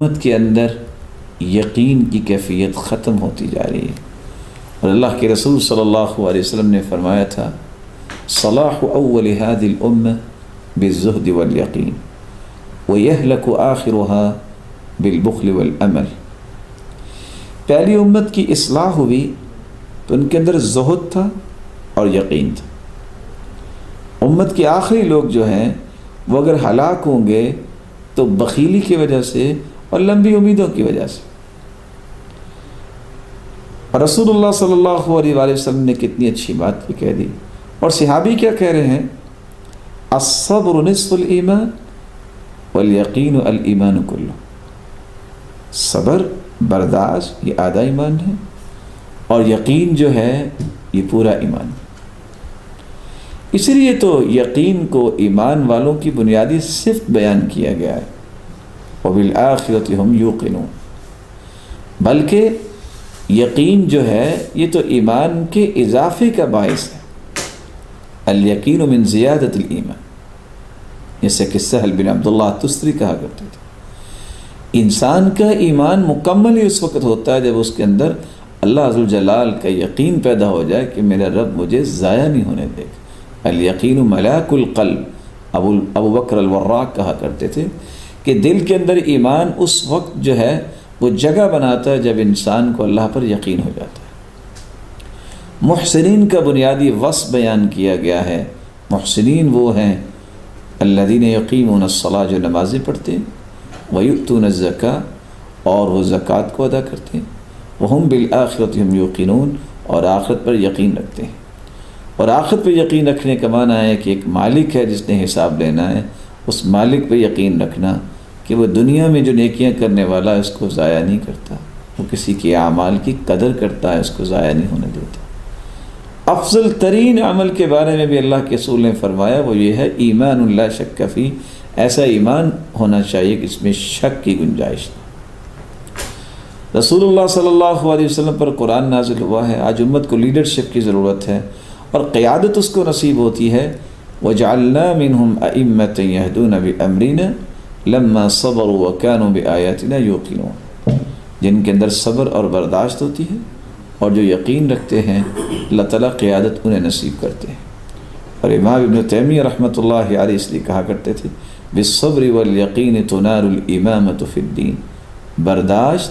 امت کے اندر یقین کی کیفیت ختم ہوتی جا رہی ہے، اور اللہ کے رسول صلی اللہ علیہ وسلم نے فرمایا تھا صلاح اول هذه الامه بالزہد والیقین ویہلک آخرها بالبخل والامل۔ پہلی امت کی اصلاح ہوئی تو ان کے اندر زہد تھا اور یقین تھا۔ امت کے آخری لوگ جو ہیں وہ اگر ہلاک ہوں گے تو بخیلی کی وجہ سے اور لمبی امیدوں کی وجہ سے۔ اور رسول اللہ صلی اللہ علیہ وآلہ وسلم نے کتنی اچھی بات بھی کہہ دی، اور صحابی کیا کہہ رہے ہیں؟ الصبر نصف الایمان والیقین الایمان کلہ۔ صبر، برداشت یہ آدھا ایمان ہے، اور یقین جو ہے یہ پورا ایمان ہے۔ اس لیے تو یقین کو ایمان والوں کی بنیادی صفت بیان کیا گیا ہے، وَبِالْآخِرَةِ هُمْ يُوقِنُونَ۔ بلکہ یقین جو ہے یہ تو ایمان کے اضافے کا باعث ہے۔ الیقین من زیادت الایمان، جیسے کہ سہل بن عبداللہ تستری کہا کرتے تھے، انسان کا ایمان مکمل ہی اس وقت ہوتا ہے جب اس کے اندر اللہ عز وجل کا یقین پیدا ہو جائے کہ میرا رب مجھے ضائع نہیں ہونے دے گا۔ الیقین ملاک القلب، ابو بکر الوراق کہا کرتے تھے کہ دل کے اندر ایمان اس وقت جو ہے وہ جگہ بناتا ہے جب انسان کو اللہ پر یقین ہو جاتا ہے۔ محسنین کا بنیادی وصف بیان کیا گیا ہے۔ محسنین وہ ہیں الذین یقیمون الصلاۃ، جو نمازیں پڑھتے ہیں، ویؤتون الزکاۃ، اور وہ زکوٰۃ کو ادا کرتے ہیں، وہم بالآخرۃ ہم یوقنون، اور آخرت پر یقین رکھتے ہیں۔ اور آخرت پہ یقین رکھنے کا معنی ہے کہ ایک مالک ہے جس نے حساب لینا ہے، اس مالک پہ یقین رکھنا کہ وہ دنیا میں جو نیکیاں کرنے والا ہے اس کو ضائع نہیں کرتا، وہ کسی کے اعمال کی قدر کرتا ہے، اس کو ضائع نہیں ہونے دیتا۔ افضل ترین عمل کے بارے میں بھی اللہ کے رسول نے فرمایا وہ یہ ہے ایمان لا شک فی، ایسا ایمان ہونا چاہیے کہ اس میں شک کی گنجائش نہ۔ رسول اللہ صلی اللہ علیہ وسلم پر قرآن نازل ہوا ہے، آج امت کو لیڈرشپ کی ضرورت ہے اور قیادت اس کو نصیب ہوتی ہے۔ وَجَعَلْنَا مِنْهُمْ أَئِمَّةً يَهْدُونَ بِأَمْرِنَا لَمَّا صَبَرُوا وَكَانُوا بِآيَاتِنَا يُوقِنُونَ، جن کے اندر صبر اور برداشت ہوتی ہے اور جو یقین رکھتے ہیں اللہ تعالیٰ قیادت انہیں نصیب کرتے ہیں۔ اور امام ابن تیمیہ رحمۃ اللہ علیہ اس لیے کہا کرتے تھے بِالصَّبْرِ وَالْيَقِينِ تُنَالُ الْإِمَامَةُ فِي الدِّينِ، برداشت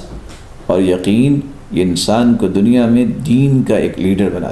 اور یقین یہ انسان کو دنیا میں دین کا ایک لیڈر بنا دے۔